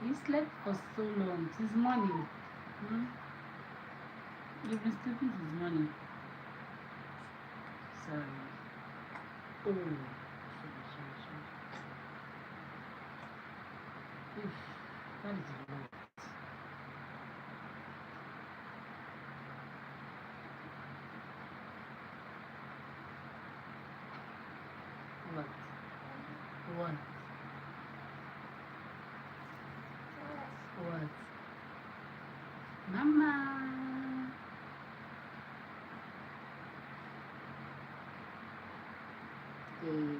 You slept for so long. It's morning. You've been sleeping since morning. Sorry. Sorry. Oof, that is a lot. What? What? What? Mama. Yay.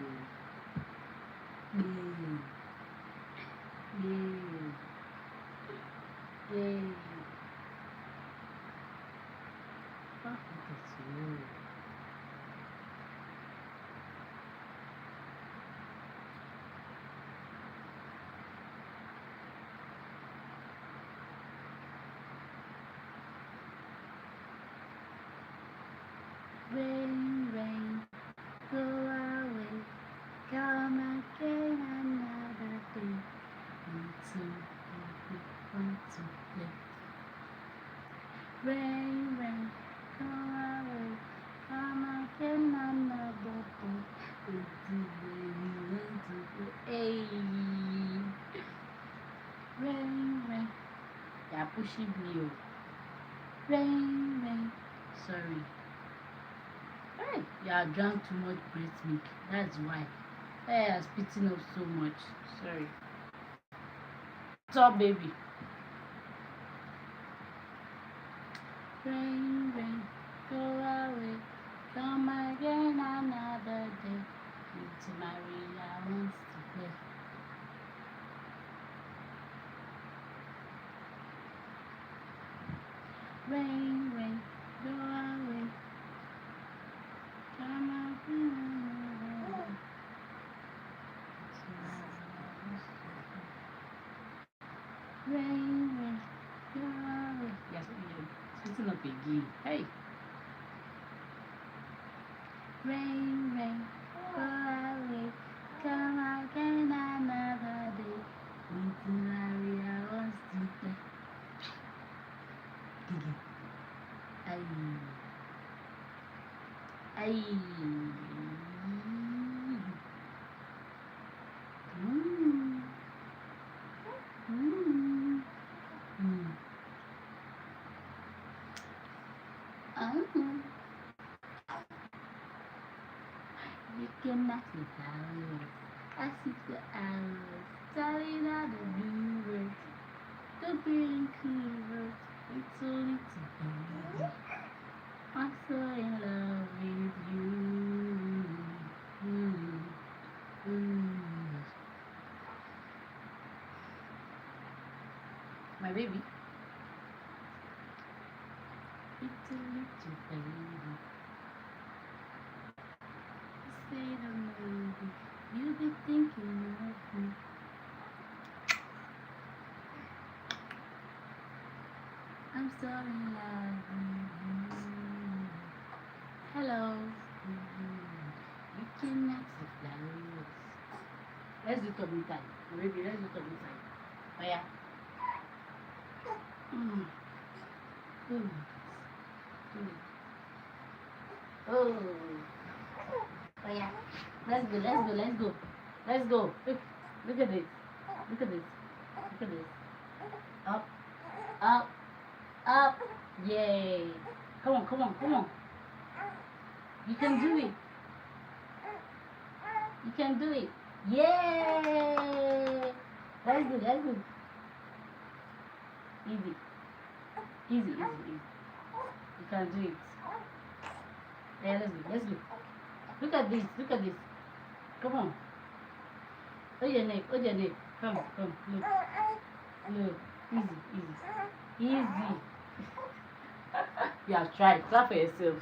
Yay. Oh, look at you. Rain, rain, go away, come again another day. Want to play. Rain, rain, go away, come again another day. Want to play. Hey. Rain, rain. You're pushing me. Rain, rain. Sorry. Hey, you have drank too much breast milk. That's why. Hey, I'm spitting up so much. Sorry. What's up, baby? Rain, rain, go away. Come again another day. Into Maria wants to play. Rain, rain, go away. Come again. Rain, rain, go away. Yes, it's not again. Hey. Rain, rain, go away. Come again another day. Into Maria wants to play. Ay. Ay. You cannot see flowers. I see the hours. Telling out the blue words. The green clovers. It's only together. I'm so in love with you. My baby. Pretty little baby. Say the maybe. You be thinking of me. I'm so in love with you. Hello. You can ask the flowers. Let's do top time. Baby, let's do top time. Oh yeah. Mm. Mm. Mm. Oh. Oh yeah. Let's go, let's go, let's go. Let's go. Look at this. Look at this. Look at this. Up, up, up. Yay. Come on, come on, come on. You can do it. You can do it. Yay. That's good, that's good. Easy. Easy, easy, easy. You can do it. Yeah, let's go, let's go. Look at this, look at this. Come on. Hold your neck, hold your neck. Come, come, look. Look. Easy, easy. Easy. You have tried. Clap for yourself.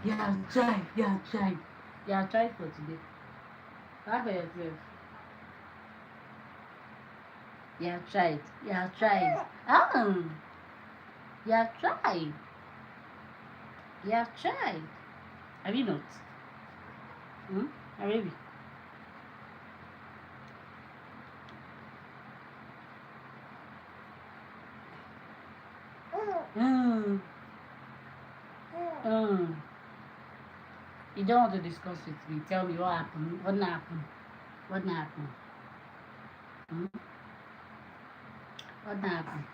You have tried. You have tried. You have tried for today. Clap for yourself. You have tried. You have tried. You have tried. You have tried. Have you not? Maybe. Mm. Mm. You don't want to discuss with me. Tell me what happened. What happened? What happened? What happened?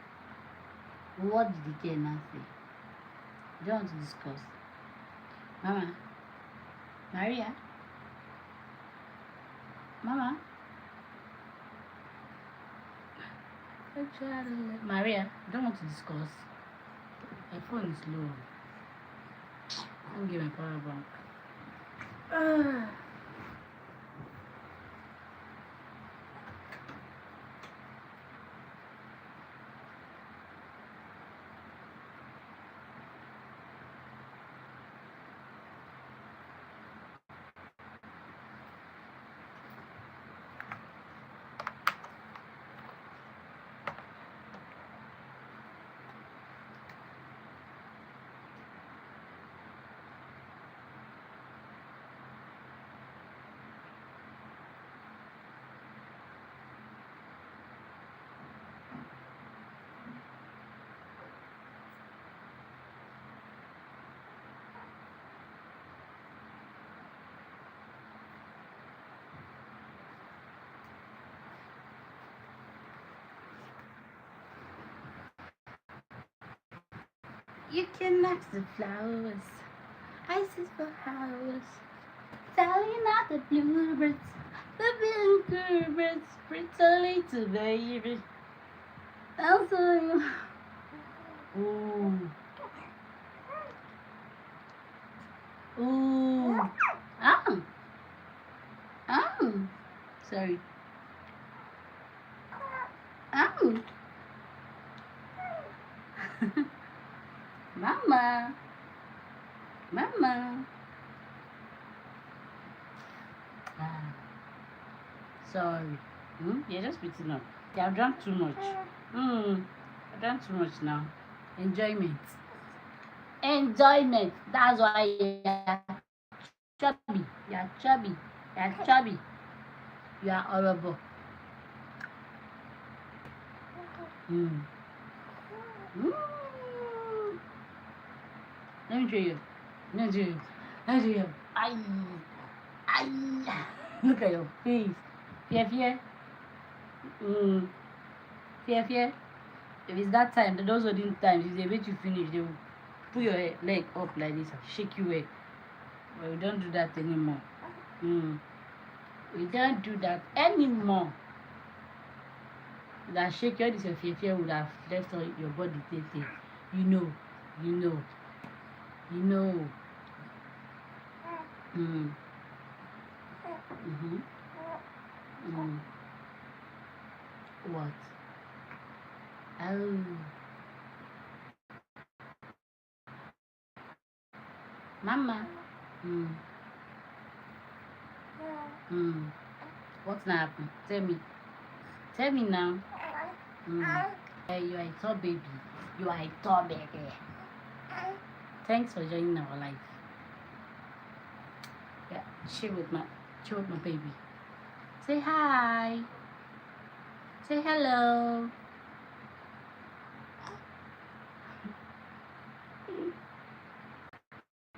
What did the girl now say? You don't want to discuss. Mama. Maria. Mama. Maria, you don't want to discuss. My phone is low. Don't give my power bank. You can ask the flowers, ices for hours, telling out the bluebirds, the big birds, pretty little baby. Also, ooh, ooh, ah, ah, sorry, ah, mama, mama. Ah, sorry. You're just beating up. You have drunk too much. I drank too much now. Enjoyment. Enjoyment. That's why you're chubby. You're chubby. You're chubby. You are horrible. Mm. Let me show you. Let me show you. Let me show you. Ay. Ay. Look at your face. Fear, fear. Fear, fear. If it's that time, those olden times, if they wait you finish, they will put your leg up like this and shake you away. But we don't do that anymore. We don't do that anymore. That shake all this your fear would have left on your body take. You know. You know. You know. What? Oh. Mama. Mm. Mm. What's not happening? Tell me. Tell me now. Mm. You are a tall baby. You are a tall baby. Thanks for joining our life. Yeah, chill with my baby. Say hi. Say hello.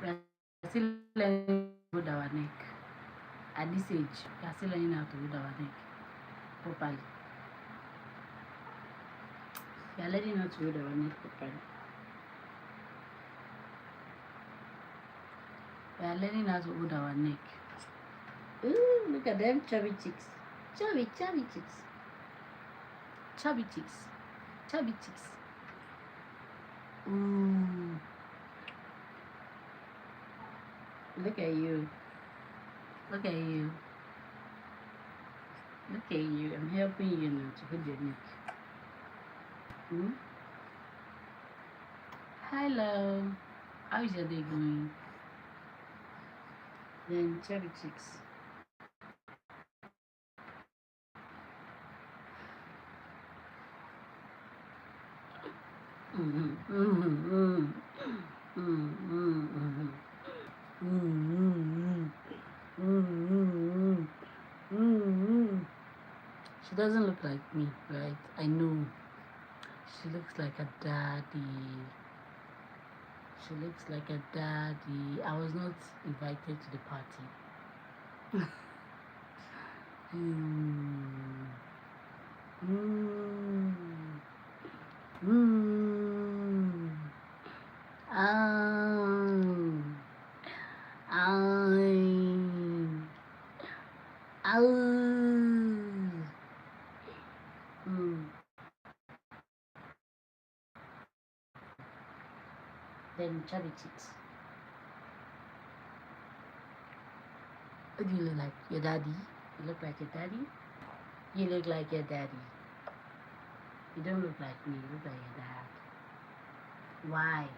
We are still learning to hold our neck. At this age, we are still learning how to hold our neck properly. We are learning how to hold our neck properly. We are learning how to hold our neck. Ooh, look at them chubby chicks. Chubby chicks. Chubby chicks. Chubby chicks. Ooh. Look at you. Look at you. Look at you. I'm helping you now to hold your neck. Hmm? Hello. How is your day going? Then chubby chicks. She doesn't look like me, right? I know. She looks like a daddy. She looks like a daddy. I was not invited to the party. mm. Mm. Mm. Um. Um. Mm. Then chubby cheeks. What do you look like? Your daddy? You look like your daddy? You look like your daddy. You don't look like me. You look like your dad. Why?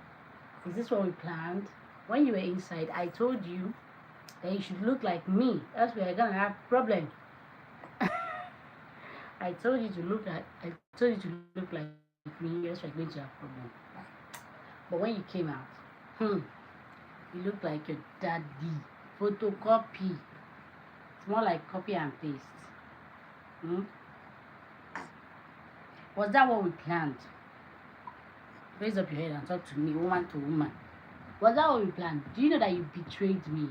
Is this what we planned? When you were inside, I told you that you should look like me. Else we are gonna have problems. I told you to look like me. Else we're going to have problems. But when you came out, you look like your daddy. Photocopy. It's more like copy and paste. Hmm? Was that what we planned? Raise up your head and talk to me, woman to woman. Was that what we planned? Do you know that you betrayed me?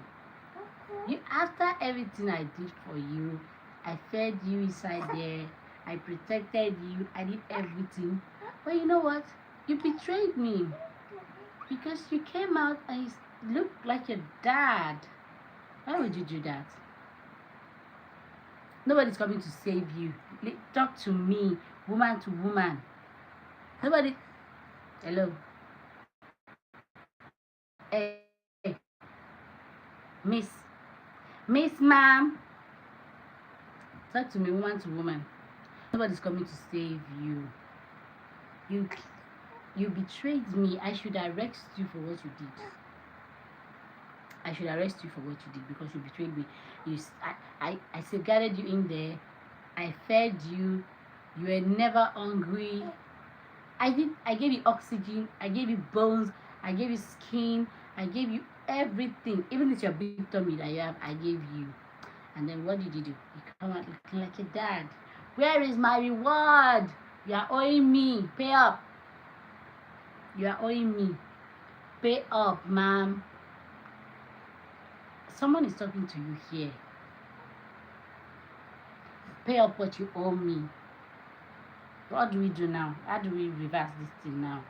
You, after everything I did for you, I fed you inside there, I protected you, I did everything. But you know what? You betrayed me because you came out and you looked like your dad. Why would you do that? Nobody's coming to save you. Talk to me, woman to woman. Nobody. Hello. Hey, Miss. Miss, ma'am. Talk to me, woman to woman. Nobody's coming to save you. You betrayed me. I should arrest you for what you did. I should arrest you for what you did because you betrayed me. I safeguarded you in there. I fed you. You were never hungry. I gave you oxygen. I gave you bones. I gave you skin. I gave you everything. Even if your big tummy that you have, I gave you. And then what did you do? You come out looking like your dad. Where is my reward? You are owing me. Pay up. You are owing me. Pay up, ma'am. Someone is talking to you here. Pay up what you owe me. What do we do now? How do we reverse this thing now?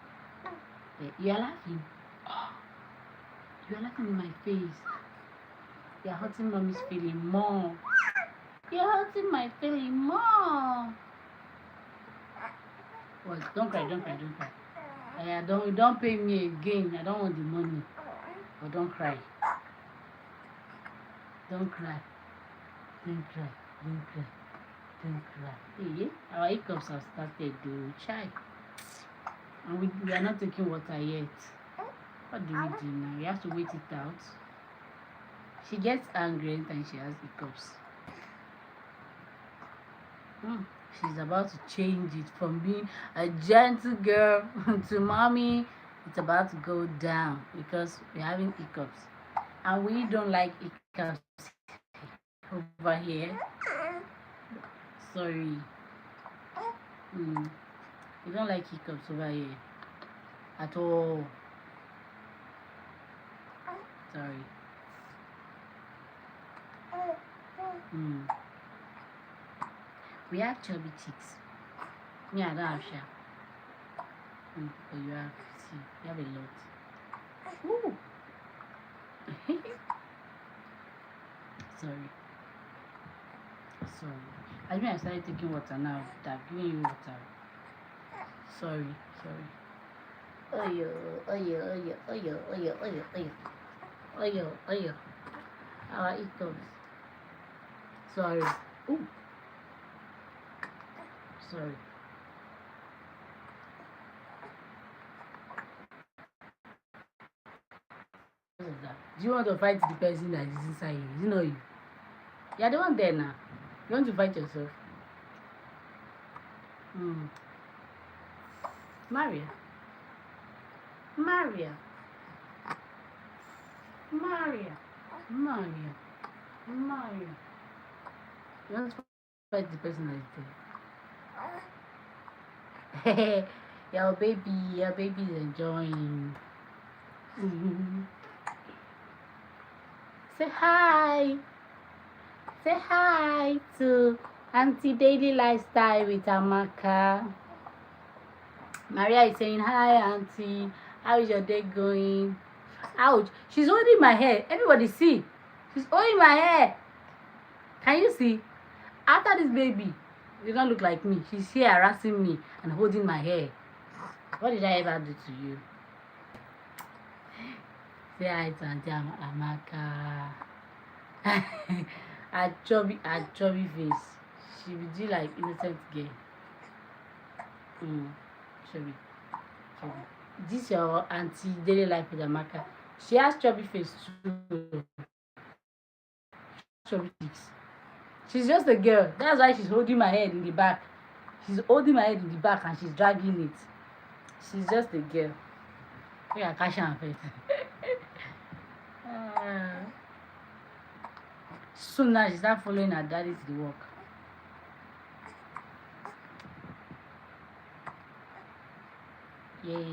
You are laughing. You are laughing in my face. You are hurting mommy's feeling more. You are hurting my feeling more. What? Don't cry, don't cry, don't cry. Don't pay me again. I don't want the money. But don't cry. Don't cry. Don't cry. Don't cry. Don't cry. Hey, our hiccups have started to chai. And we are not taking water yet. What do we do now? We have to wait it out. She gets angry and she has hiccups. Hmm. She's about to change it from being a gentle girl to mommy. It's about to go down because we're having hiccups. And we don't like hiccups over here. Sorry. We don't like hiccups over here at all. Sorry. We have chubby cheeks. Me, I don't have sharp. But you have, see, you have a lot. Ooh. Sorry. I mean, I started taking water now. I've given you water. Sorry. Oyo. Our hiccups. Sorry. Ooh. Sorry. What is that? Do you want to fight the person that is inside you? Is it not you? You're the one there now. You want to fight yourself? Maria. You want to fight the person that is there? Your baby is enjoying. Say hi to Auntie Daily Lifestyle with Amaka. Maria is saying, hi Auntie, how is your day going? Ouch, she's holding my hair. Everybody see, she's holding my hair. Can you see? After this baby, you don't look like me. She's here harassing me and holding my hair. What did I ever do to you? Say hi to Auntie Amaka. a chubby face. She will do like innocent girl. Chubby. This your Auntie Daily Life with Amaka. She has chubby face too. Chubby cheeks. She's just a girl. That's why she's holding my head in the back. She's holding my head in the back and she's dragging it. She's just a girl. We are catching her face. Soon now she start following her daddy to the work. Yeah.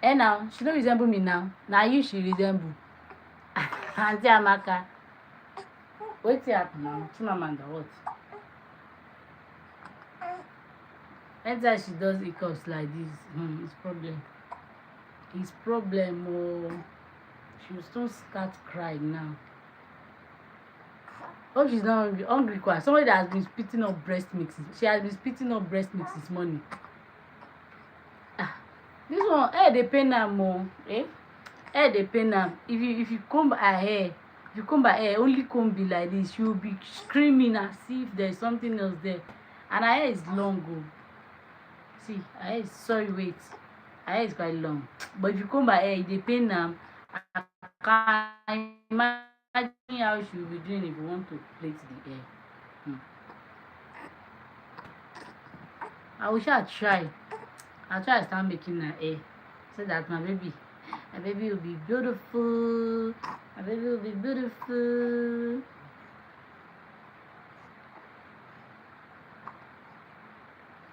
And now she don't resemble me now. Now you she resemble. Auntie Amaka. What's happening now? Chimamanda, what? Anytime she does hiccups like this, it's problem. It's problem. Oh, she will soon start crying now. Hope she's not hungry. Somebody that has been spitting up breast mix. She has been spitting up breast mix this morning. This one, they pain her more. They pain her. If you comb her hair, only comb be like this, she will be screaming as if there's something else there. And her hair is long. See, her hair is her hair is quite long. But if you comb her hair, they pain her. I can't imagine how she will be doing if you want to plait the hair. I wish I'll try. I'll try to start making her hair so that my baby will be beautiful. My baby will be beautiful.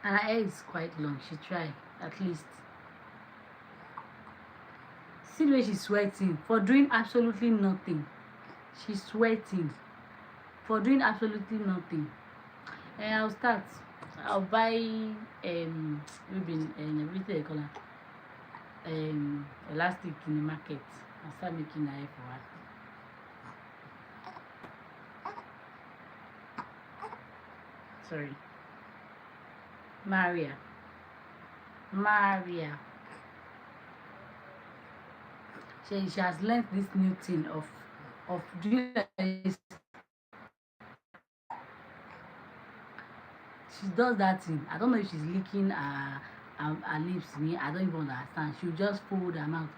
And her hair is quite long. She tried, at least. See the way she's sweating for doing absolutely nothing. She's sweating for doing absolutely nothing. And I'll start. I'll buy maybe everything color elastic in the market. I'll start making her hair for her. Sorry. Maria. She has learned this new thing of doing this. she does that thing. I don't know if she's licking her lips. Me, I don't even understand. She'll just fold her mouth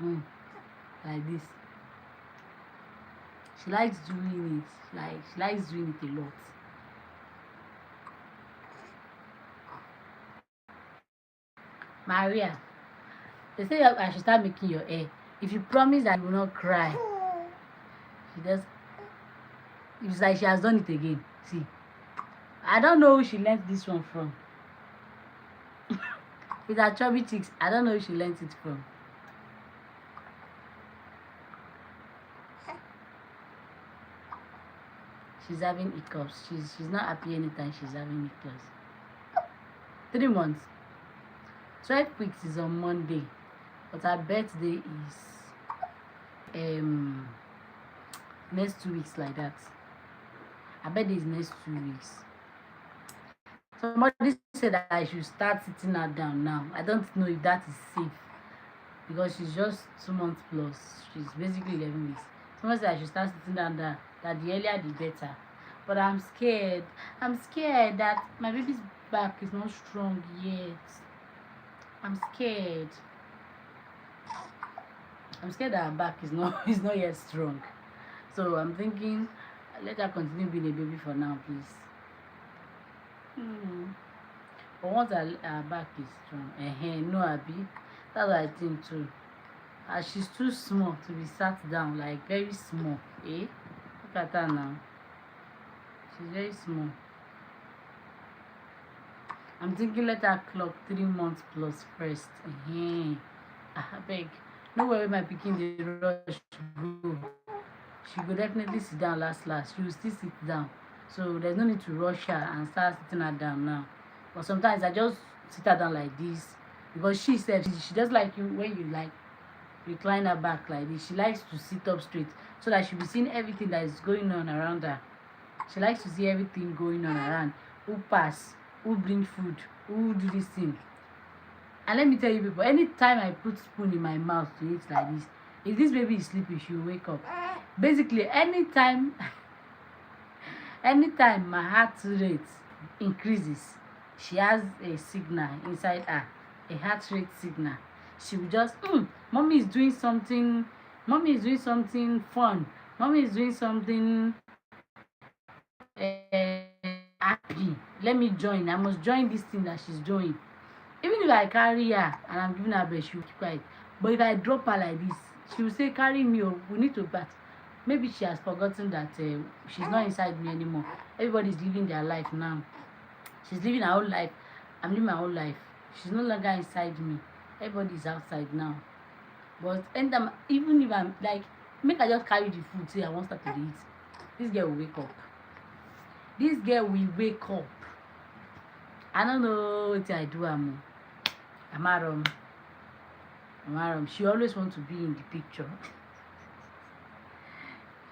like this. She likes doing it. Like she likes doing it a lot. Maria, they say I should start making your hair. If you promise that you will not cry, she just, it's like she has done it again. See, I don't know who she learnt this one from. With her chubby cheeks, I don't know who she learnt it from. She's having hiccups. She's not happy anytime she's having hiccups. 3 months. 12 weeks is on Monday, but her birthday is next 2 weeks like that. Her birthday is next 2 weeks. Somebody said that I should start sitting her down now. I don't know if that is safe because she's just 2 months plus. She's basically 11 weeks. Someone said I should start sitting down there, that the earlier the better. But I'm scared. I'm scared that my baby's back is not strong yet. I'm scared. I'm scared that her back is not is not yet strong. So I'm thinking, let her continue being a baby for now, please. But once her back is strong, no, Abby, that's what I think too. She's too small to be sat down, like very small. Look at her now. She's very small. I'm thinking let her clock 3 months plus first. I beg. No worry, my pikin dey rush go. She will definitely sit down last. She will still sit down. So there's no need to rush her and start sitting her down now. But sometimes I just sit her down like this because she said she just like you when you like recline her back like this. She likes to sit up straight so that she'll be seeing everything that is going on around her. She likes to see everything going on around. Who pass, who bring food, who do this thing. And let me tell you people, anytime I put spoon in my mouth to eat like this, if this baby is sleeping, she will wake up. Basically, anytime my heart rate increases, she has a signal inside her, a heart rate signal. She will just, mommy is doing something fun. Mommy is doing something happy. Let me join. I must join this thing that she's doing. Even if I carry her and I'm giving her breast, she will keep quiet. But if I drop her like this, she will say, carry me, or we need to bath. Maybe she has forgotten that she's not inside me anymore. Everybody's living their life now. She's living her own life. I'm living my own life. She's no longer inside me. Everybody's outside now. But anytime, even if I'm like, make her just carry the food, say I want her to eat. This girl will wake up. This girl will wake up. I don't know what I do. Amaram. She always wants to be in the picture.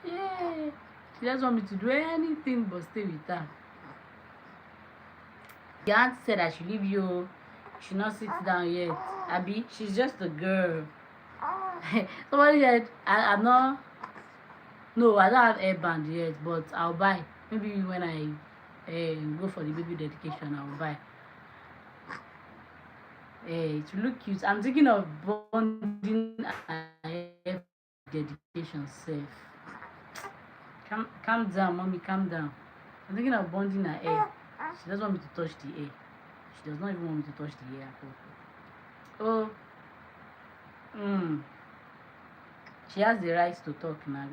Yeah. She doesn't want me to do anything but stay with her. The aunt said I should leave you. She should not sit down yet. Abby, she's just a girl. Somebody said I'm not. No, I don't have airband yet, but I'll buy. Maybe when I go for the baby dedication, I'll buy. It will look cute. I'm thinking of bonding a dedication safe. Calm down, mommy, calm down. I'm thinking of bonding her hair. She doesn't want me to touch the hair. She does not even want me to touch the hair at all. She has the right to talk now.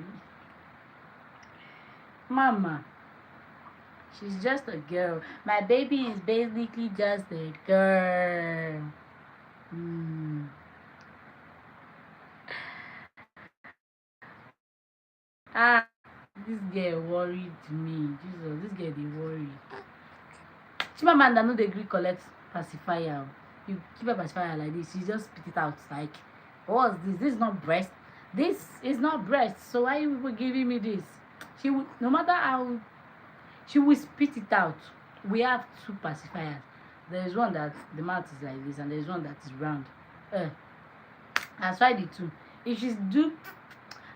Mama, she's just a girl. My baby is basically just a girl. This girl worried me. Jesus, this girl dey worry. Chimamanda no dey gree collect pacifier. You keep a pacifier like this, you just spit it out like, what's this? This is not breast. This is not breast. So why are you people giving me this? She will, no matter how, she will spit it out. We have 2 pacifiers. There is one that the mouth is like this, and there is one that is round. I tried the 2. If she's do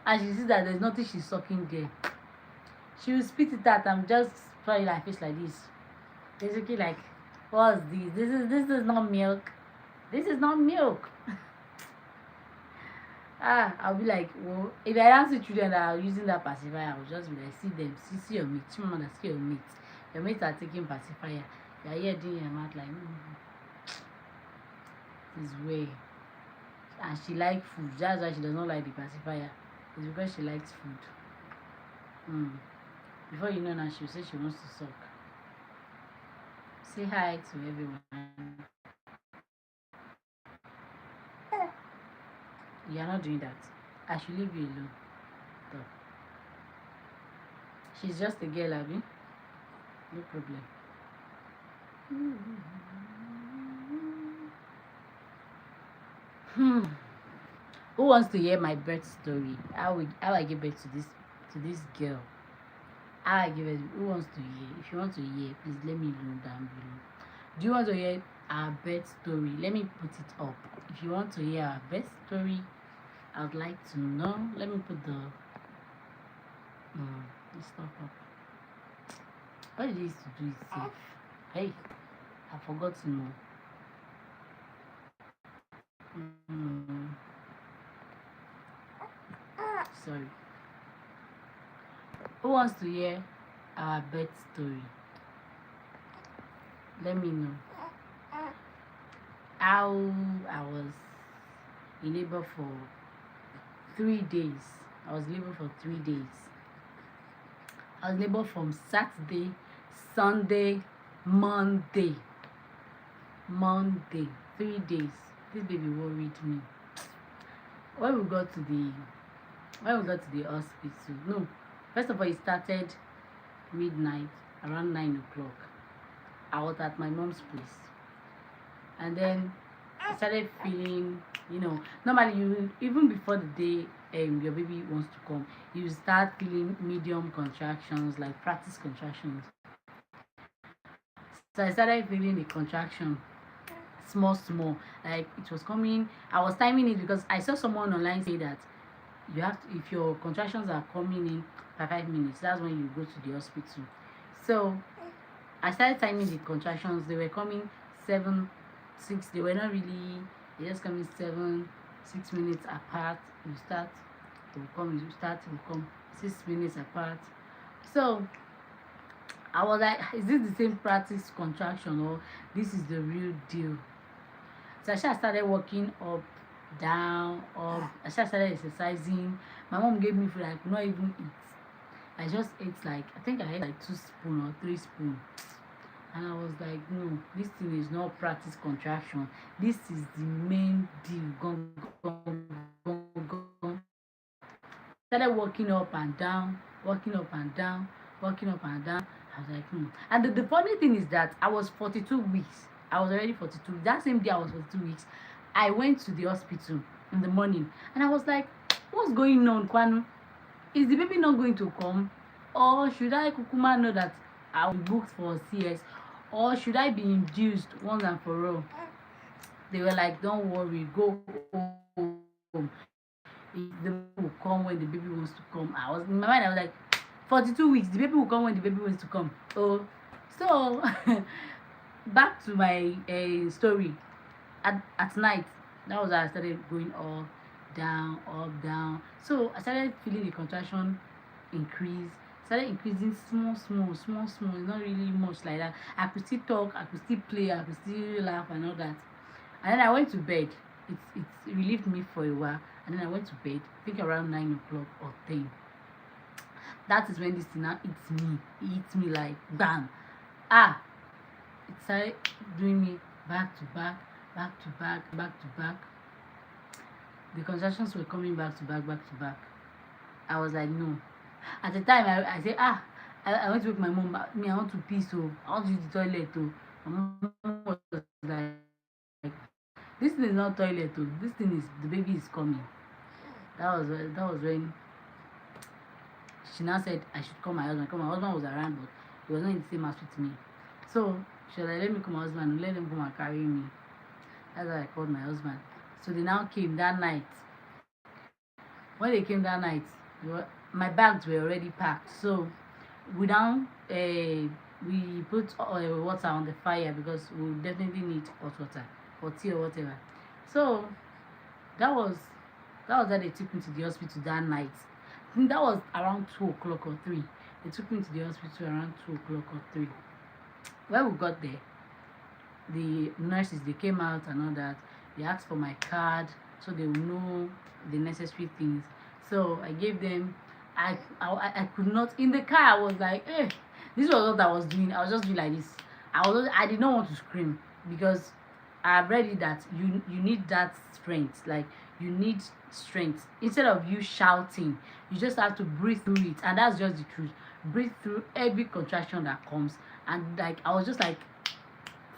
and she sees that there's nothing she's sucking there, she will spit it out and just try like face like this. Basically like What's this? This is not milk. This is not milk. I'll be like, well, if I don't see children that are using that pacifier, I'll just be like, see them, see your mate, mama, see your mate. Your mates are taking pacifier. You're here doing your mouth like, this way. And she likes food. That's why she does not like the pacifier. It's because she likes food. Before you know now, she'll say she wants to suck. Say hi to everyone. You're not doing that. I should leave you alone. So, she's just a girl, Abby. No problem. Who wants to hear my birth story? How I give birth to this girl? How I give it? Who wants to hear? If you want to hear, please let me know down below. Do you want to hear our birth story? Let me put it up. If you want to hear our birth story, I would like to know. Let me put the stuff up. What it is to do is safe. Hey, I forgot to know. Sorry. Who wants to hear our birth story? Let me know how I was in labor for 3 days. I was in labor for 3 days. I was in labor from Saturday, Sunday, Monday. 3 days. This baby worried me. When we got to the hospital, no, first of all, it started midnight, around 9 o'clock. I was at my mom's place, and then I started feeling, normally you, even before the day your baby wants to come, you start feeling medium contractions, like practice contractions. So I started feeling the contraction small, like it was coming. I was timing it because I saw someone online say that you have to, if your contractions are coming in for 5 minutes, that's when you go to the hospital. So I started timing the contractions. They were coming 7, 6. They were not really. They just coming 7, 6 minutes apart. You start to come. You start to come 6 minutes apart. So I was like, is this the same practice contraction or this is the real deal? So I started walking up, down, up. I started exercising. My mom gave me food I could not even eat. I just ate I think I ate 2 spoons or 3 spoons. And I was like, no, this thing is not practice contraction. This is the main deal. Gone. Started walking up and down. I was like, And the funny thing is that I was 42 weeks. I was already 42. That same day I was 42 weeks. I went to the hospital in the morning. And I was like, what's going on, Kwanu? Is the baby not going to come? Or should I kukuma know that I'm booked for CS? Or should I be induced once and for all? They were like, don't worry, go home. The baby will come when the baby wants to come. I was in my mind, I was like, 42 weeks, the baby will come when the baby wants to come. Oh, so back to my story. At night, that was how I started going up, down. So I started feeling the contraction increase. Started increasing small. It's not really much like that. I could still talk, I could still play, I could still laugh and all that. And then I went to bed. It relieved me for a while. And then I went to bed, I think around 9 o'clock or 10. That is when this thing now eats me. It eats me like bam. It started doing me back to back. The contractions were coming back to back. I was like, no. At the time, I said, I went to wake my mom. I want to pee, so I want to use the toilet. My mom was like, this thing is not toilet. This thing is, the baby is coming. That was when she now said I should call my husband. Because my husband was around, but he was not in the same house with me. So she was like, let me call my husband. Let him come and carry me. That's why I called my husband. So they now came that night. When they came that night, my bags were already packed. So we now we put water on the fire because we definitely need hot water or tea or whatever. So that was how they took me to the hospital that night. I think that was around 2 o'clock or 3. They took me to the hospital around 2 o'clock or 3. When we got there, the nurses, they came out and all that. They asked for my card so they will know the necessary things. So I gave them. I could not in the car. I was like, this was what I was doing. I was just doing like this. I did not want to scream because I've read it that you need that strength. Like, you need strength. Instead of you shouting, you just have to breathe through it, and that's just the truth. Breathe through every contraction that comes. And like, I was just like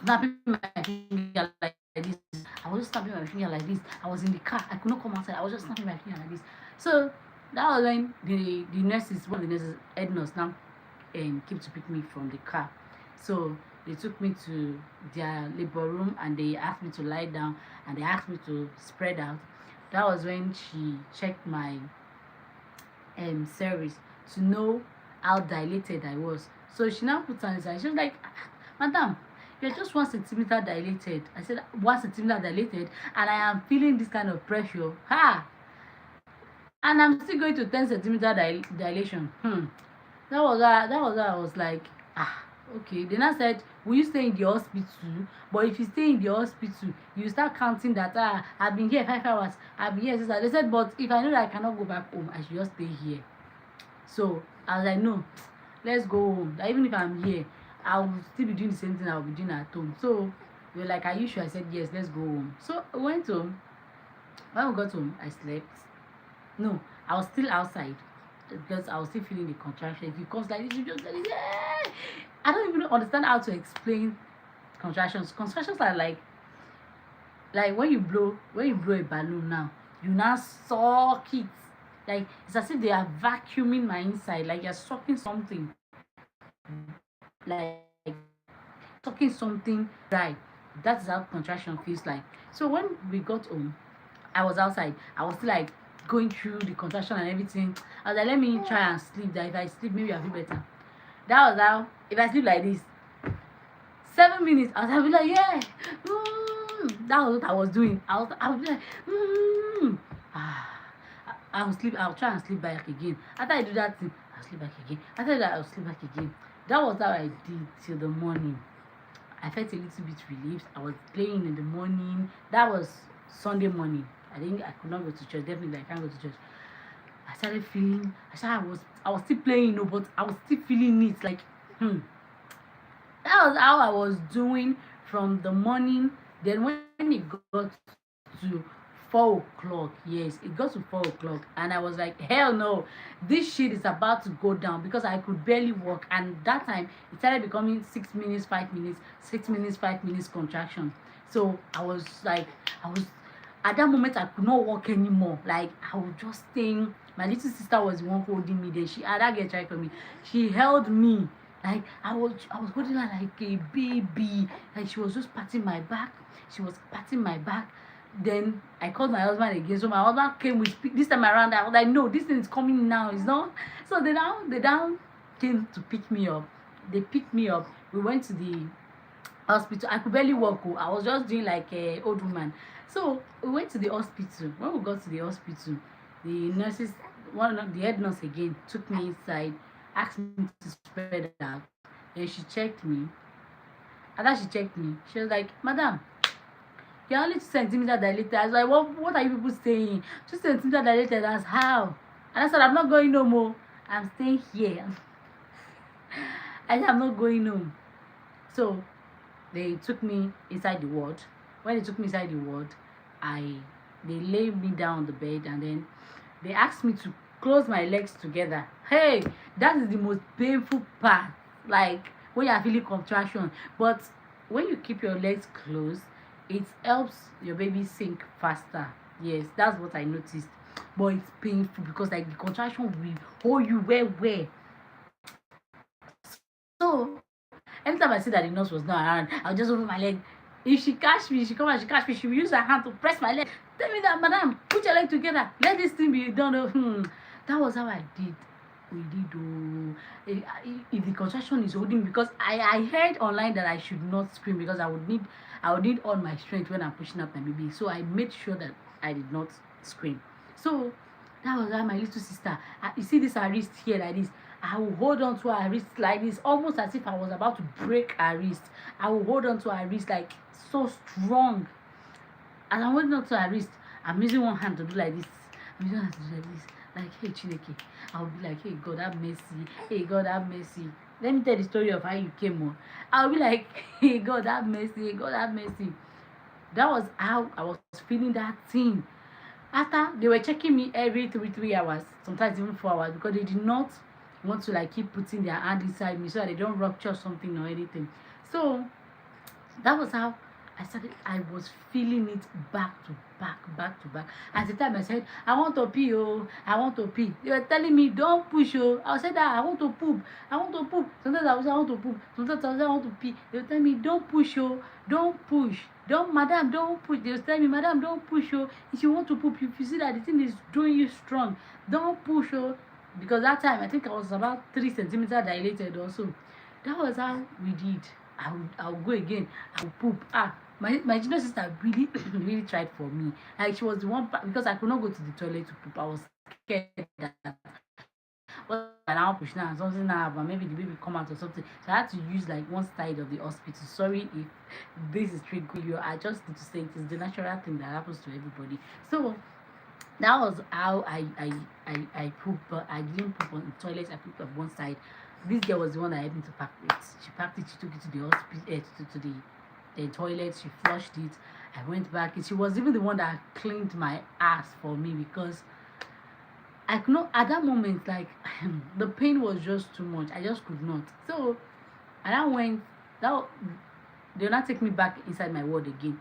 snapping my finger like this. I was just snapping my finger like this. I was in the car. I could not come outside. I was just snapping my finger like this. So that was when the nurses, one of the nurses, head nurse now, came to pick me from the car. So they took me to their labor room and they asked me to lie down and they asked me to spread out. That was when she checked my cervix to know how dilated I was. So she now put on inside. She was like, "Madam, you're just 1 centimeter dilated." I said, 1 centimeter dilated, and I am feeling this kind of pressure. Ha! And I'm still going to 10 centimeter dilation. That was why I was like, okay. Then I said, will you stay in the hospital? But if you stay in the hospital, you start counting that, I've been here 5 hours, I've been here 6 hours. They said, but if I know that I cannot go back home, I should just stay here. So I was like, no, let's go home. That even if I'm here, I will still be doing the same thing I will be doing at home. So they were like, are you sure? I said, yes, let's go home. So I went home. When we got home, I slept. No, I was still outside because I was still feeling the contraction. If it comes like this, you just like, yeah. I don't even understand how to explain contractions. Contractions are like when you blow a balloon now, you now suck it. Like, it's as if they are vacuuming my inside, like you're sucking something, like sucking something dry. That's how contraction feels like. So when we got home, I was outside. I was still like going through the contraction and everything. I was like, let me try and sleep. That if I sleep, maybe I'll feel better. That was how. If I sleep like this, 7 minutes, I was like, yeah. That was what I was doing. I was like, I will sleep. I'll try and sleep back again. After I do that thing, I'll sleep back again. After that, I'll sleep back again. That was how I did till the morning. I felt a little bit relieved. I was playing in the morning. That was Sunday morning. I could not go to church. Definitely, I can't go to church. I started feeling. I was still playing, but I was still feeling it. Like, that was how I was doing from the morning. Then when it got to 4 o'clock, yes, it got to 4 o'clock, and I was like, hell no, this shit is about to go down because I could barely walk. And that time it started becoming 6 minutes, 5 minutes, 6 minutes, 5 minutes contraction. So I was at that moment I could not walk anymore. Like, I was just staying. My little sister was the one holding me. Then that girl tried for me. She held me. Like, I was holding her like a baby. Like, she was just patting my back. She was patting my back. Then I called my husband again. So my husband came with this time around. I was like, no, this thing is coming now. It's not. So they now came to pick me up. They picked me up. We went to the hospital. I could barely walk. I was just doing like an old woman. So we went to the hospital. When we got to the hospital, the nurses, the head nurse again, took me inside, asked me to spread out. Then she checked me. After she checked me, she was like, madam, you're only 2 centimeters dilated. I was like, what are you people saying? 2 centimeters dilated, that's how? And I said, I'm not going no more. I'm staying here. I said, I'm not going home. So they took me inside the ward. When they took me inside the ward, they laid me down on the bed, and then they asked me to close my legs together. Hey, that is the most painful part. Like, when you are feeling contraction. But when you keep your legs closed, it helps your baby sink faster. Yes, that's what I noticed. But it's painful because like the contraction will hold you well. So anytime I see that the nurse was not around, I'll just open my leg. If she catch me, she catch me, she will use her hand to press my leg. Tell me that, madam, put your leg together. Let this thing be done. That was how I did. We did. if the contraction is holding me, because I heard online that I should not scream because I would need all my strength when I'm pushing up my baby. So I made sure that I did not scream. So that was how my little sister, you see this her wrist here like this, I will hold on to her wrist like this, almost as if I was about to break her wrist. I will hold on to her wrist like so strong. As I'm holding on to her wrist, I'm using one hand to do like this. I'm using one hand to do like this. Like, hey, Chineke. I'll be like, hey, God, have mercy. Hey, God, have mercy. Let me tell the story of how you came on. I'll be like, hey, God, have mercy. Hey, God, have mercy. That was how I was feeling that thing. After, they were checking me every 3 hours, sometimes even 4 hours, because they did not want to like keep putting their hand inside me so that they don't rupture something or anything. So that was how I started. I was feeling it back to back, back to back. At the time I said, I want to pee, oh, I want to pee. They were telling me, don't push, oh. I said that I want to poop, I want to poop. Sometimes I would say I want to poop. Sometimes I would say I want to pee. They were telling me, don't push, oh, don't push. Don't, madam, don't push. They were telling me, madam, don't push, oh. If you want to poop, if you see that the thing is doing you strong, don't push, oh. Because that time I think I was about 3 centimeters dilated also. That was how we did. I'll go again. I'll poop. My junior sister really really tried for me. Like, she was the one, because I could not go to the toilet to poop. I was scared that what now push now something now, but maybe the baby come out or something. So I had to use like one side of the hospital. Sorry if this is triggering you. I just need to say it is the natural thing that happens to everybody. So that was how I poop, but I didn't poop on the toilet. I pooped on one side. This girl was the one that helped me to pack it. She packed it. She took it to the hospital, to the toilet. She flushed it. I went back. She was even the one that cleaned my ass for me, because I could not at that moment, like the pain was just too much. I just could not. So and I went that they will not take me back inside my ward again.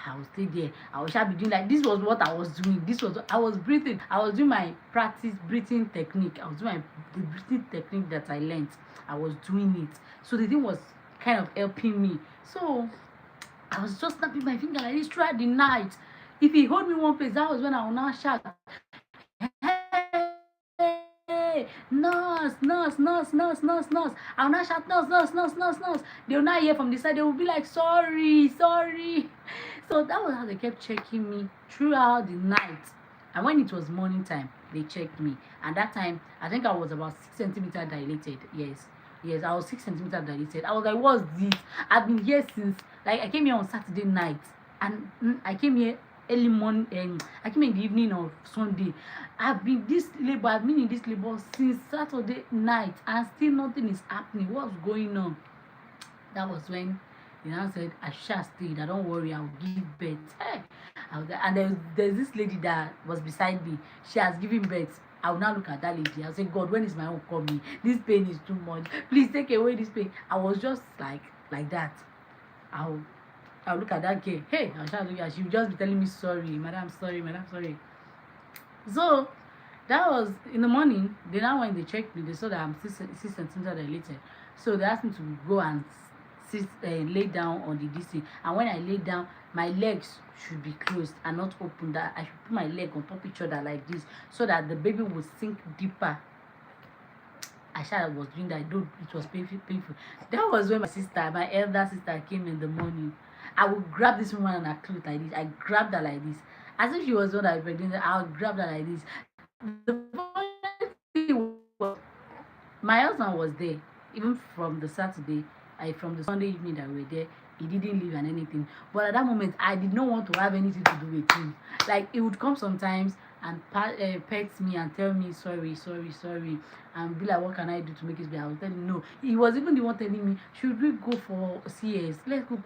I will stay there. I will be doing like this. Was what I was doing. This was I was breathing. I was doing my practice breathing technique. I was doing the breathing technique that I learned. I was doing it. So the thing was kind of helping me. So I was just snapping my finger like this throughout the night. If he hold me one place, that was when I will now shout, hey, nurse, nurse, nurse, nurse, nurse, nurse. I'll not shout, nurse, nurse, nurse, nurse, nurse. They will not hear from the side. They will be like, sorry, sorry. So that was how they kept checking me throughout the night. And when it was morning time, they checked me. And that time, I think I was about 6 centimeters dilated. Yes, I was 6 centimeters dilated. I was like, what's this? I've been here since, like, I came here on Saturday night. And I came here early morning. I came in the evening of Sunday. I've been in this labor since Saturday night, and still nothing is happening. What's going on? That was when the nurse said, I shall stay. That don't worry, I'll give birth. Hey, and there's this lady that was beside me. She has given birth. I will now look at that lady. I'll say, God, when is my own coming? This pain is too much. Please take away this pain. I was just like that. I'll look at that girl. Hey, I'll shout at her. She will just be telling me, sorry, madam, sorry, madam, sorry. So that was in the morning. They now, when they checked me, they saw that I'm 6 centimeters dilated. So they asked me to go and lay down on the DC. And when I lay down, my legs should be closed and not open. That I should put my leg on top of each other like this, so that the baby would sink deeper. I was doing that, though it was painful. That was when my elder sister came in the morning. I would grab this woman and her clothes like this. I grabbed her like this. As if she was one that I pregnant, I would grab her like this. The funny thing was, my husband was there, even from the Saturday, from the Sunday evening that we were there. He didn't leave and anything. But at that moment, I did not want to have anything to do with him. Like, he would come sometimes and pet me and tell me sorry, and be like, what can I do to make it better? I was telling him no. He was even the one telling me, should we go for CS? Let's go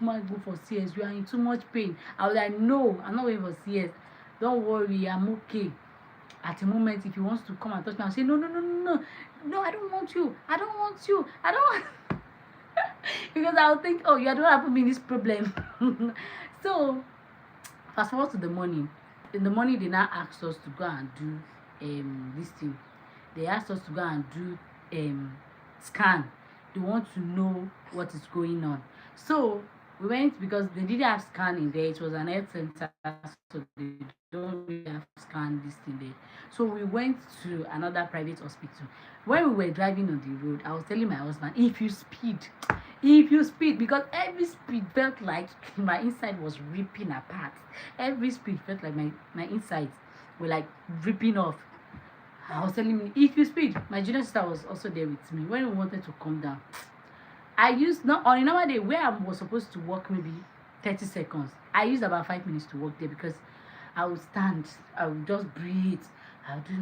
for CS. You are in too much pain. I was like, no, I'm not waiting for CS. Don't worry, I'm okay. At the moment, if he wants to come and touch me, I'll say, no, I don't want you. Because I'll think, oh, you are the one that put me in this problem. So fast forward to the morning. In the morning, they now asked us to go and do this thing. They asked us to go and do scan. They want to know what is going on. So We went because they didn't have scan in there. It was an health center, so they don't really have scan this thing there. So we went to another private hospital. When we were driving on the road, I was telling my husband, if you speed, because every speed felt like my inside was ripping apart. Every speed felt like my insides were like ripping off. I was telling me, if you speed, my junior sister was also there with me. When we wanted to come down, I used, not on a normal day where I was supposed to walk maybe 30 seconds, I used about 5 minutes to walk there, because I would stand, I would just breathe, I would do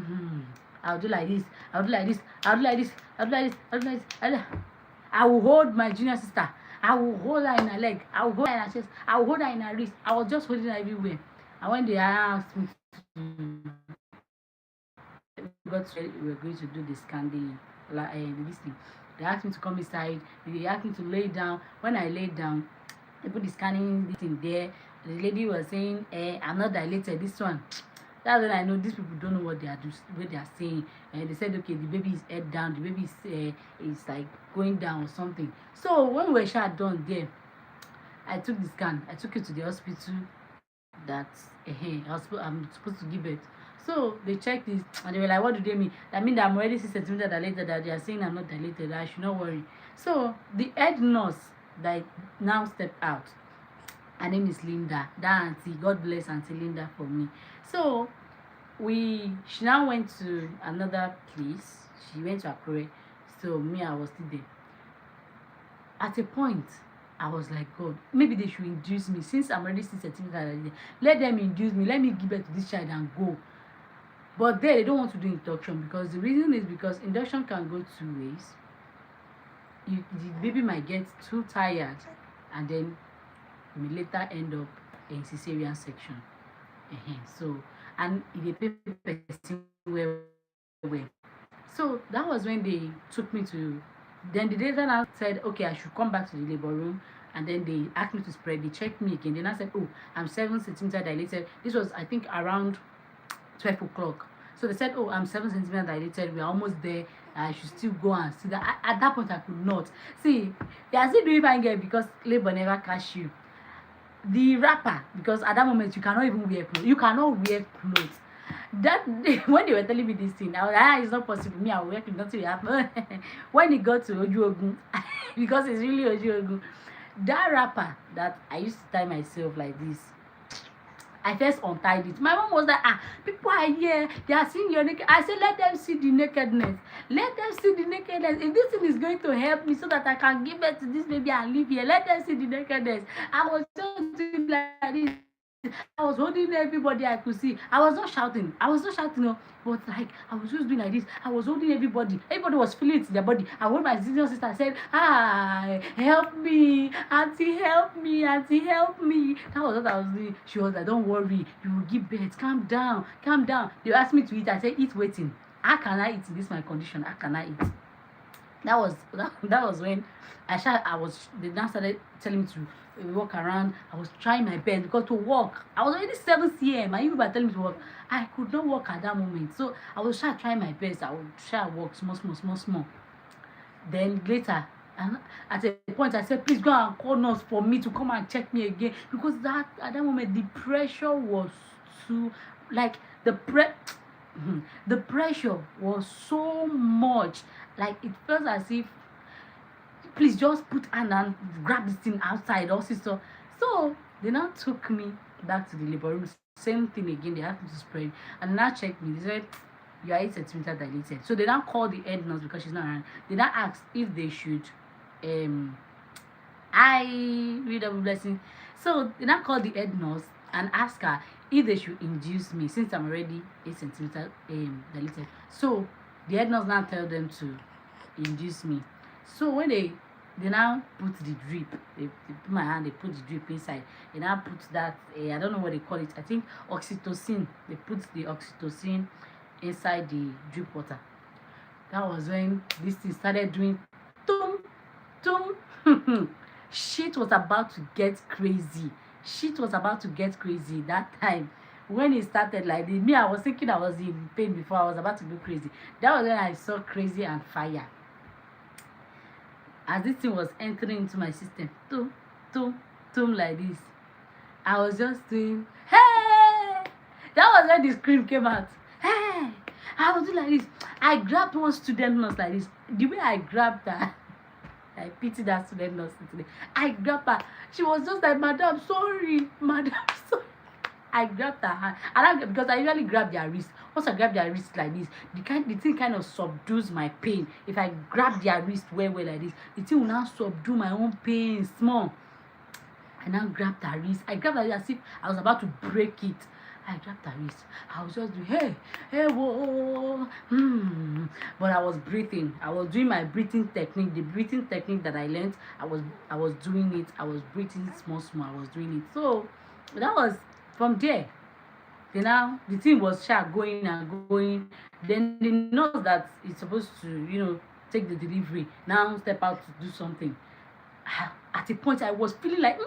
I would do like this, I would do like this, I would do like this, I would do like this, I would do like this, I will hold my junior sister, I will hold her in her leg, I will hold her in her chest, I will hold her in her wrist, I was just holding her everywhere. And when they asked me to got to, we were going to do the scanning, like this thing, they asked me to come inside, they asked me to lay down. When I laid down, they put the scanning this thing there. The lady was saying, I'm not dilated, this one. That's when I know these people don't know what they are saying. And they said, okay, the baby is head down, the baby is like going down or something. So when we were done there, I took the scan, I took it to the hospital that I'm supposed to give birth. So they checked this and they were like, what do they mean? I mean that I'm already 6 centimeters dilated, that they are saying I'm not dilated, I should not worry. So the head nurse that now stepped out, her name is Linda, that auntie, God bless Auntie Linda for me. So she now went to another place, she went to Akure. So me, I was still there. At a point, I was like, God, maybe they should induce me. Since I'm already 6 centimeters, let them induce me. Let me give birth to this child and go. But they don't want to do induction, because the reason is because induction can go 2 ways. The baby might get too tired, and then you may later end up in cesarean section. So, and if they pay person well. So that was when they took me to. Then the doctor now said, okay, I should come back to the labor room. And then they asked me to spread. They checked me again. Then I said, oh, I'm 7 centimeters dilated. This was, I think, around 12 o'clock. So they said, oh, I'm 7 centimeters dilated. We're almost there. I should still go and see that. At that point, I could not. See, they are still doing fine girl, because labor never catch you. The wrapper, because at that moment, you cannot even wear clothes. You cannot wear clothes. That day, when they were telling me this thing, I was like, it's not possible. Me, I will work, nothing will happen. When it got to Ojuogun, because it's really Ojuogun, that wrapper that I used to tie myself like this, I first untied it. My mom was like, people are here, they are seeing your naked. I said, let them see the nakedness. Let them see the nakedness. If this thing is going to help me so that I can give birth to this baby and live here, let them see the nakedness. I was just doing like this. I was holding everybody I could see. I was not shouting, no, but like I was just doing like this. I was holding everybody. Everybody was feeling it in their body. I hold my senior sister. I said, help me, auntie, help me, auntie, help me. That was what I was doing. She was like, don't worry, you will give birth. Calm down, calm down. They asked me to eat. I said, eat waiting. How can I eat in this my condition? How can I eat? That was when they now started telling me to walk around. I was trying my best, because to walk, I was already 7 cm, and you were telling me to walk. I could not walk at that moment. So I was trying my best. I would try to walk small. Then later, and at a point, I said, please go and call nurse for me to come and check me again, because at that moment the pressure was too, like the pressure was so much. Like it felt as if, please just put hand and grab this thing outside also. So they now took me back to the labor room. Same thing again, they asked me to spread, and now checked me. They said, you are 8 centimeters dilated. So they now called the head nurse, because she's not around. They now asked if they should I read a blessing. So they now called the head nurse and asked her if they should induce me, since I'm already 8 centimeters dilated. So the head nurse now tell them to induce me. So when they now put the drip, they put my hand, they put the drip inside. They now put that, I don't know what they call it, I think oxytocin. They put the oxytocin inside the drip water. That was when this thing started doing tum tum. Shit was about to get crazy. That time. When it started like this, me, I was thinking I was in pain before I was about to go crazy. That was when I saw crazy and fire. As this thing was entering into my system, tomb like this. I was just doing, hey! That was when the scream came out. Hey! I was doing like this. I grabbed one student nurse like this. The way I grabbed her, I pity that student nurse today. I grabbed her. She was just like, Madam, sorry. Madam, sorry. I grabbed her hand. Because I usually grab their wrist. Once I grab their wrist like this, the thing kind of subdues my pain. If I grab their wrist well like this, the thing will now subdue my own pain small. I now grabbed her wrist. I grabbed her wrist as if I was about to break it. I grabbed her wrist. I was just doing, hey, whoa. But I was breathing. I was doing my breathing technique. The breathing technique that I learned, I was doing it. I was breathing small. I was doing it. So that was from there. Then now the thing was going and going. Then the nurse that is supposed to, take the delivery now step out to do something. At a point I was feeling like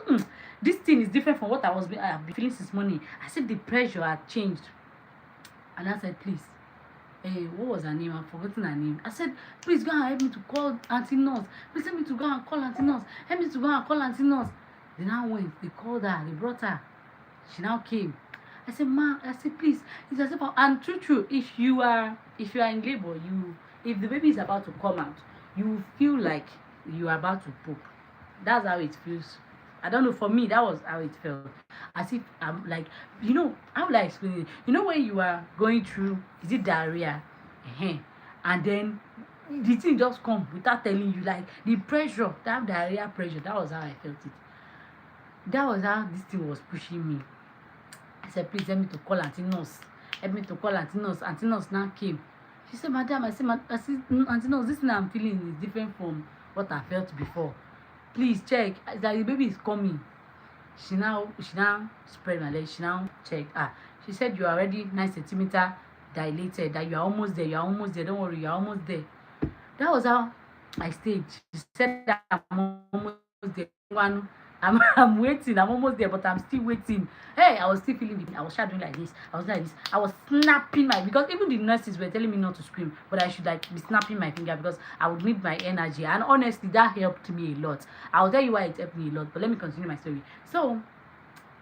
this thing is different from what I've been feeling since morning. As if the pressure had changed. And I said, please, what was her name? I've forgotten her name. I said, please go and help me to call Auntie Nurse. Please help me to go and call Auntie Nurse. Help me to go and call Auntie Nurse. They now went. They called her. They brought her. She now came. I said, ma, please. It's as if, and true, if you are in labor, if the baby is about to come out, you feel like you are about to poop. That's how it feels. I don't know. For me, that was how it felt. As if I'm like, how would I explain it? When you are going through, is it diarrhea? And then the thing just come without telling you, like the pressure, that diarrhea pressure. That was how I felt it. That was how this thing was pushing me. I said, please help me to call Auntie Nurse. Help me to call Auntie Nurse. Auntie Nurse now came. She said, Madam, I said, Auntie Nurse, this thing I'm feeling is different from what I felt before. Please check. It's like the baby is coming. She now spread my leg. She now checked. She said, you are already 9 centimeter dilated. That you are almost there. You are almost there. Don't worry, you are almost there. That was how I stayed. She said that I'm almost there. I'm waiting. I'm almost there, but I'm still waiting. Hey, I was still feeling it. I was shadowing like this. I was like this. I was snapping because even the nurses were telling me not to scream, but I should be snapping my finger because I would need my energy. And honestly, that helped me a lot. I'll tell you why it helped me a lot, but let me continue my story. So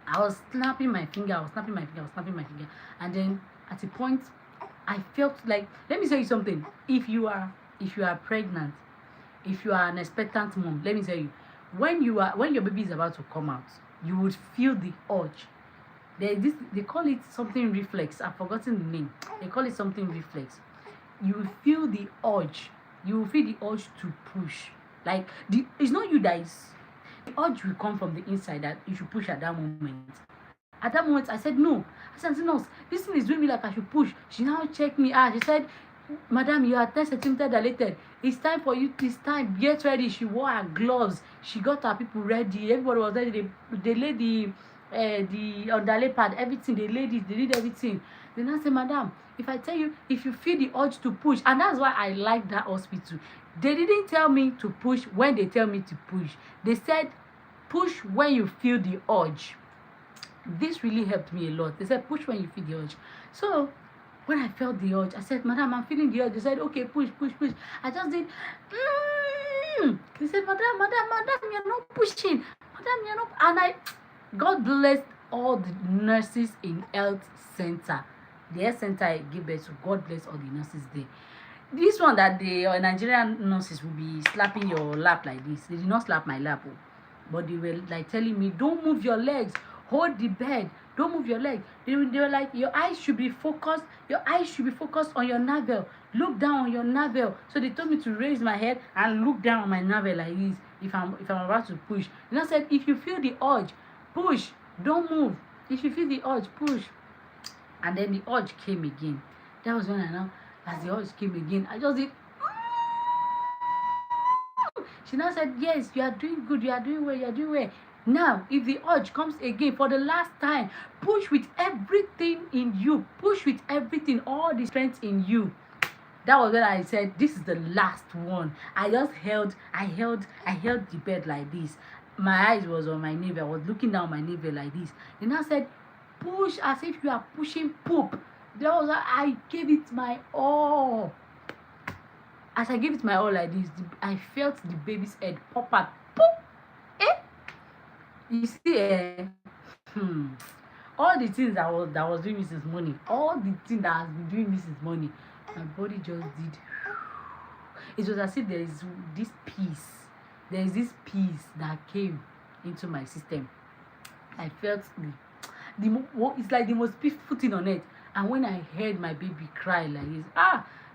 I was snapping my finger. And then at a point, I felt like, let me tell you something. If you are pregnant, if you are an expectant mom, let me tell you, when your baby is about to come out, you would feel the urge. They call it something reflex. I've forgotten the name. They call it something reflex. You will feel the urge. You will feel the urge to push. Like it's not you that is. The urge will come from the inside that you should push at that moment. At that moment, I said no. I said, no, this thing is doing me like I should push. She now checked me out. She said, Madam, you are 10 centimeter dilated. It's time for you. This time, get ready. She wore her gloves. She got her people ready. Everybody was ready. They laid the underlay pad, everything. They laid it. They did everything. Then I said, Madam, if I tell you, if you feel the urge to push, and that's why I like that hospital. They didn't tell me to push when they tell me to push. They said, push when you feel the urge. This really helped me a lot. They said, push when you feel the urge. So when I felt the urge, I said, Madam, I'm feeling the urge. They said, okay, push. I just did. They said, Madam, you're not pushing. Madam, you're not. And God bless all the nurses in health center. The health center I gave birth to, God bless all the nurses there. This one that the Nigerian nurses will be slapping your lap like this. They did not slap my lap, but they were like telling me, don't move your legs. Hold the bed. Don't move your leg. They were like, your eyes should be focused. Your eyes should be focused on your navel. Look down on your navel. So they told me to raise my head and look down on my navel like this. If I'm about to push. And I said, if you feel the urge, push. Don't move. If you feel the urge, push. And then the urge came again. That was when as the urge came again, I just did. She now said, yes, you are doing good. You are doing well. Now, if the urge comes again for the last time, push with everything in you. Push with everything, all the strength in you. That was when I said, this is the last one. I held the bed like this. My eyes was on my navel. I was looking down my navel like this. And I said, push as if you are pushing poop. I gave it my all. As I gave it my all like this, I felt the baby's head pop out. Poop! You see, hmm, all the things that was doing Mrs. Money, all the things that has been doing Mrs. Money, my body just did. It was as if there is this peace. There is this peace that came into my system. I felt it's like the most peaceful thing on earth. And when I heard my baby cry like this,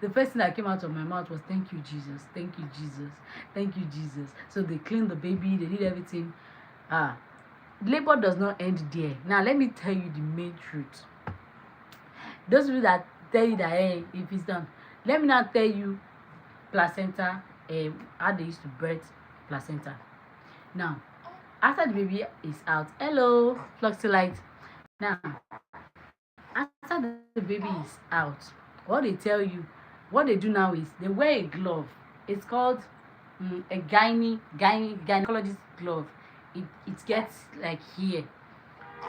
the first thing that came out of my mouth was thank you, Jesus, thank you, Jesus, thank you, Jesus. So they cleaned the baby, they did everything. Labor does not end there. Now let me tell you the main truth. Those people that tell you that if it's done, let me now tell you placenta, how they used to birth placenta. Now, after the baby is out, hello, Fluxylite. Now, after the baby is out, what they tell you, what they do now is they wear a glove. It's called a gynecologist glove. It gets like here.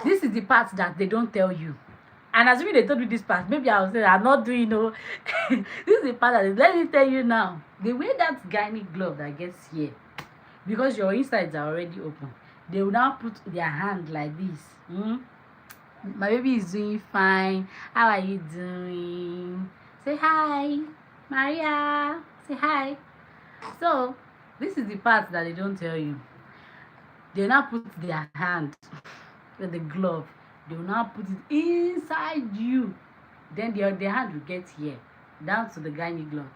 This is the part that they don't tell you. And assuming they told you this part, maybe I will say I'm not doing no. This is the part that let me tell you now. They wear that gynae glove that gets here because your insides are already open. They will now put their hand like this. My baby is doing fine. How are you doing? Say hi, Maria. Say hi. So this is the part that they don't tell you. They now put their hand with the glove. They will now put it inside you. Then their hand will get here, down to the gynae glove.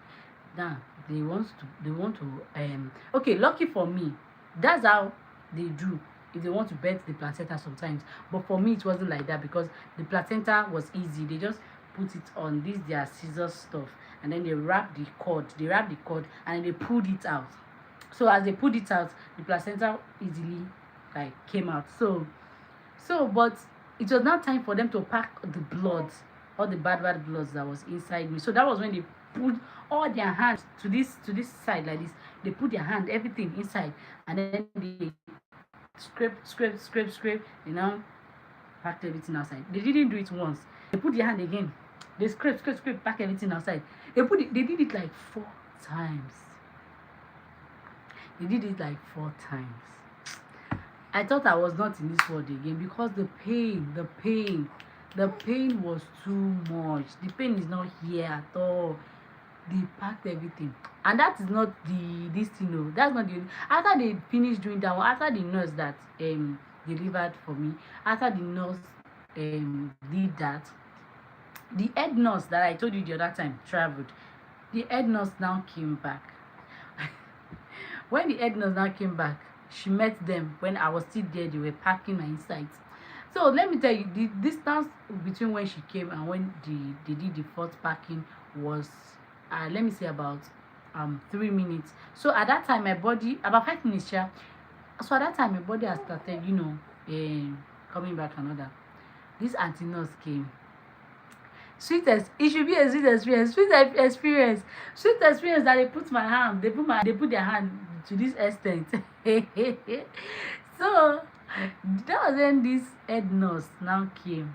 Now they want to okay, lucky for me, that's how they do if they want to birth the placenta sometimes. But for me it wasn't like that because the placenta was easy. They just put it on this their scissors stuff and then they wrap the cord and they pulled it out. So as they pulled it out, the placenta easily like came out. So but it was now time for them to pack the blood, all the bad bloods that was inside me. So that was when they put all their hands to this side like this. They put their hand, everything inside, and then they scrape, you know, packed everything outside. They didn't do it once. They put their hand again. They scrape, pack everything outside. They did it like 4 times. They did it like 4 times. I thought I was not in this world again because the pain was too much. The pain is not here at all. They packed everything. And that is not this thing, no. That's not the after they finished doing that one, after the nurse that delivered for me, after the nurse did that, the head nurse that I told you the other time traveled. The head nurse now came back. When the head nurse now came back, she met them when I was still there. They were packing my insides. So let me tell you, the distance between when she came and when they did the fourth packing was let me say about 3 minutes. So at that time my body about 5 minutes, yeah. So at that time my body has started, you know, coming back another. This auntie nurse came. It should be a sweet experience. Sweet experience that they put my hand, they put their hand to this extent. So that was when this head nurse now came.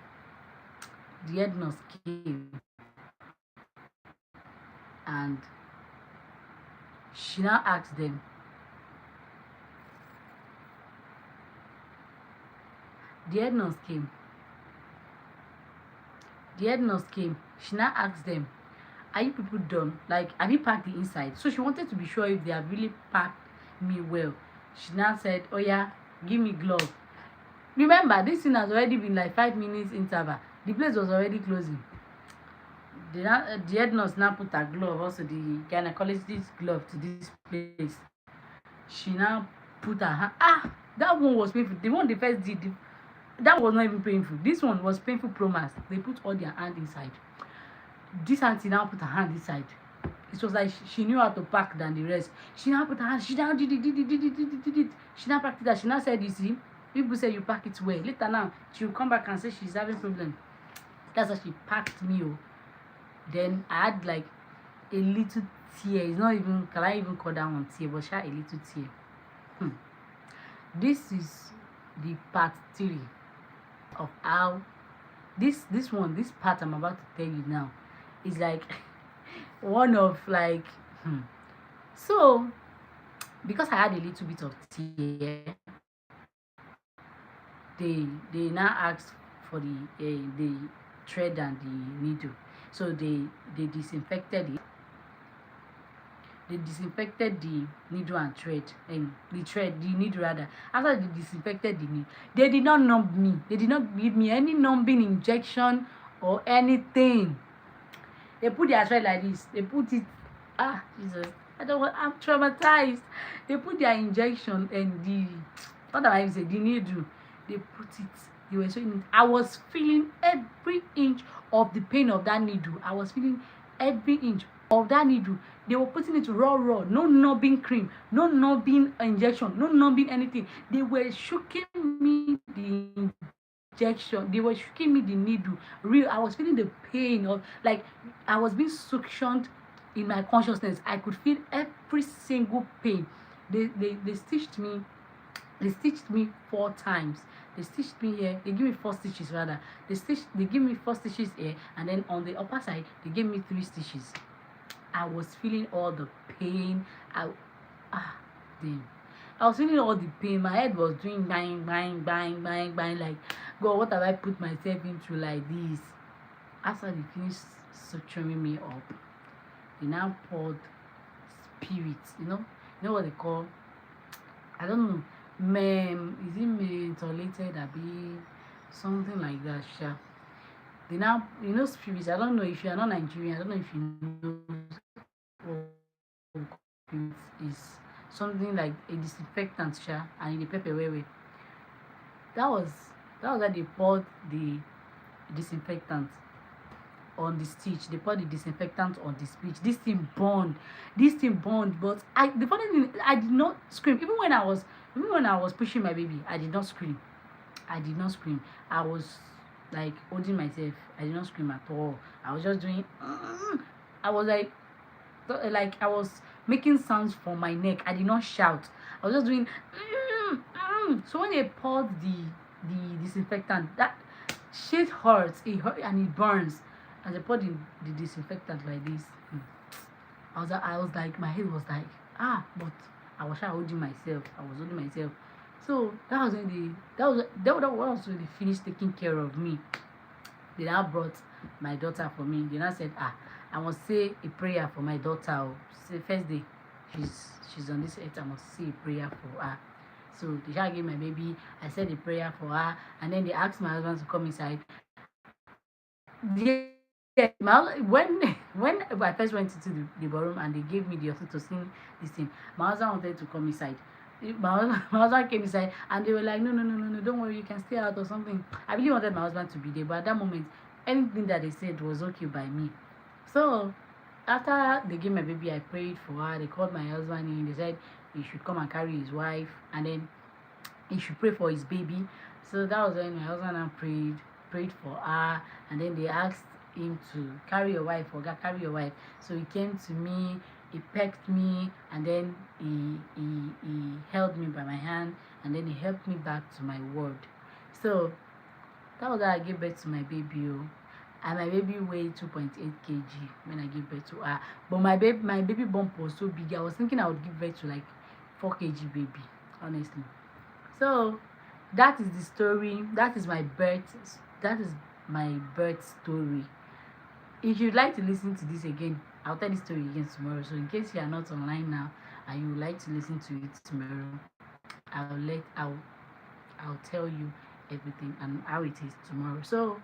The head nurse came and she now asked them, the head nurse came. She now asked them, are you people done? Like, have you packed the inside? So she wanted to be sure if they have really packed me well. She now said, oh yeah, give me glove. Remember, this thing has already been like 5 minutes interval. The place was already closing. The head nurse now put her glove, also the gynecologist glove, to this place. She now put her hand. That one was painful. The one they first did, that was not even painful. This one was painful promise. They put all their hand inside. This auntie now put her hand inside. It was like she knew how to pack than the rest. She now put her hand. She now did it. She now packed it. She now said, you see, people say you pack it well. Later now, she will come back and say she's having problem. That's how she packed me. Then I had like a little tear. It's not even, can I even call that one tear? But she had a little tear. This is the part 3 of how this part I'm about to tell you now is like one of like so because I had a little bit of tear, they now ask for the thread and the needle. So they disinfected it. They disinfected the needle and thread, and the needle rather. After they disinfected the needle, they did not numb me. They did not give me any numbing injection or anything. They put their thread like this. They put it. Ah, Jesus! I don't want. I'm traumatized. They put their injection and the what am I even saying? The needle. They put it. They were showing it. I was feeling every inch of the pain of that needle. I was feeling every inch of that needle. They were putting it raw, no numbing cream, no numbing injection, no numbing anything. They were shooking me the injection. They were shooking me the needle. Real, I was feeling the pain of, like, I was being suctioned in my consciousness. I could feel every single pain. They stitched me. They stitched me 4 times. They stitched me here. They give me 4 stitches rather. They give me 4 stitches here, and then on the upper side they gave me 3 stitches. I was feeling all the pain. Damn. I was feeling all the pain. My head was doing bang, bang, bang, bang, bang. Like, God, what have I put myself into like this? After they finished suturing me up, they now poured spirit. You know what they call? I don't know. Is it mentholated? Abi something like that. Sha. They now, spirits. I don't know if you are not Nigerian. I don't know if you know what spirit is. Something like a disinfectant, sha, and in the pepper way. That was how they poured the disinfectant on the stitch. They poured the disinfectant on the stitch. This thing burned. But the funny thing, I did not scream. Even when I was pushing my baby, I did not scream. I was like holding myself. I did not scream at all. I was just doing. I was like I was making sounds from my neck. I did not shout. I was just doing. So when they poured the disinfectant, that shit hurts. It hurt and it burns. As I poured the disinfectant like this, I was like, my head was like, but I was holding myself. So that was when they finished taking care of me. They now brought my daughter for me. They now said, I must say a prayer for my daughter. Say first day she's on this earth, I must say a prayer for her. So they shall give my baby. I said a prayer for her, and then they asked my husband to come inside. When I first went into the ballroom and they gave me the authority to sing this thing, my husband wanted to come inside. My husband came inside and they were like, no, don't worry, you can stay out or something. I really wanted my husband to be there, but at that moment, anything that they said was okay by me. So after they gave my baby, I prayed for her. They called my husband in. They said he should come and carry his wife, and then he should pray for his baby. So that was when my husband prayed for her, and then they asked him to carry your wife, or carry your wife. So he came to me, he pecked me, and then he held me by my hand, and then he helped me back to my ward. So that was how I gave birth to my baby. And my baby weighed 2.8 kg when I gave birth to her. But my baby bump was so big. I was thinking I would give birth to like 4 kg baby, honestly. So that is the story. That is my birth. That is my birth story. If you'd like to listen to this again, I'll tell the story again tomorrow. So in case you are not online now and you would like to listen to it tomorrow, I'll tell you everything and how it is tomorrow. So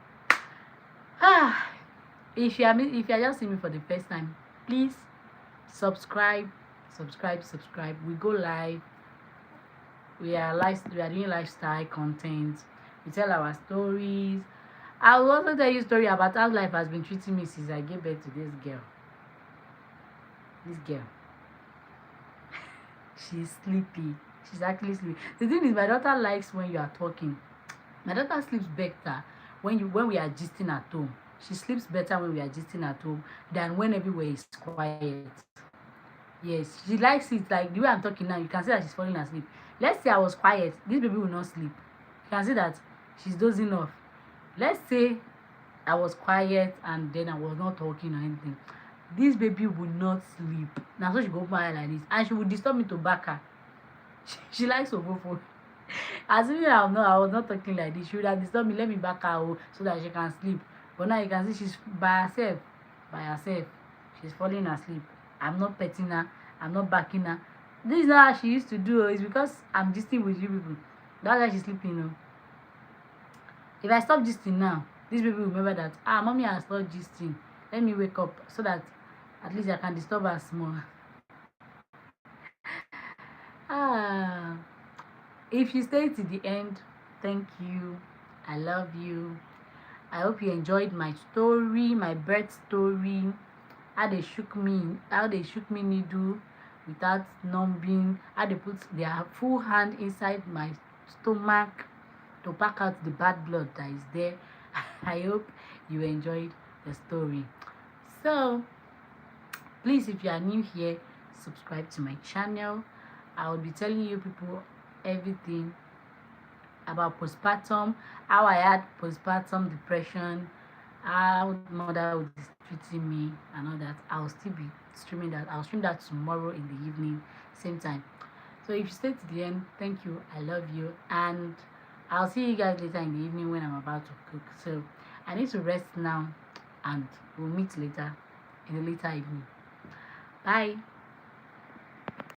if you are just seeing me for the first time, please subscribe. We go live. We are doing lifestyle content. We tell our stories. I will also tell you a story about how life has been treating me since I gave birth to this girl. She's sleepy. She's actually sleepy. The thing is, my daughter likes when you are talking. My daughter sleeps better when we are gisting at home. She sleeps better when we are gisting at home than when everywhere is quiet. Yes, she likes it. Like the way I'm talking now, you can see that she's falling asleep. Let's say I was quiet, this baby will not sleep. You can see that she's dozing off. Let's say I was quiet and then I was not talking or anything. This baby will not sleep. Now so she go open her eye like this and she will disturb me to back her. She likes ofofo. As if I was not talking like this. She would have disturbed me, let me back her so that she can sleep. But now you can see she's by herself. By herself. She's falling asleep. I'm not petting her. I'm not backing her. This is not how she used to do. It's because I'm gisting with you people. That's why she's sleeping. If I stop gisting now, these people will remember that mommy has stopped gisting. Let me wake up so that at least I can disturb her small. ah if you stay to the end, thank you. I love you. I hope you enjoyed my story, my birth story. How they shook me needle without numbing, how they put their full hand inside my stomach to pack out the bad blood that is there. I hope you enjoyed the story. So please, if you are new here, subscribe to my channel. I will be telling you people everything about postpartum, how I had postpartum depression, how motherhood is treating me and all that. I'll still be streaming that. I'll stream that tomorrow in the evening, same time. So if you stay to the end, thank you. I love you. And I'll see you guys later in the evening when I'm about to cook. So I need to rest now and we'll meet later in the later evening. Bye.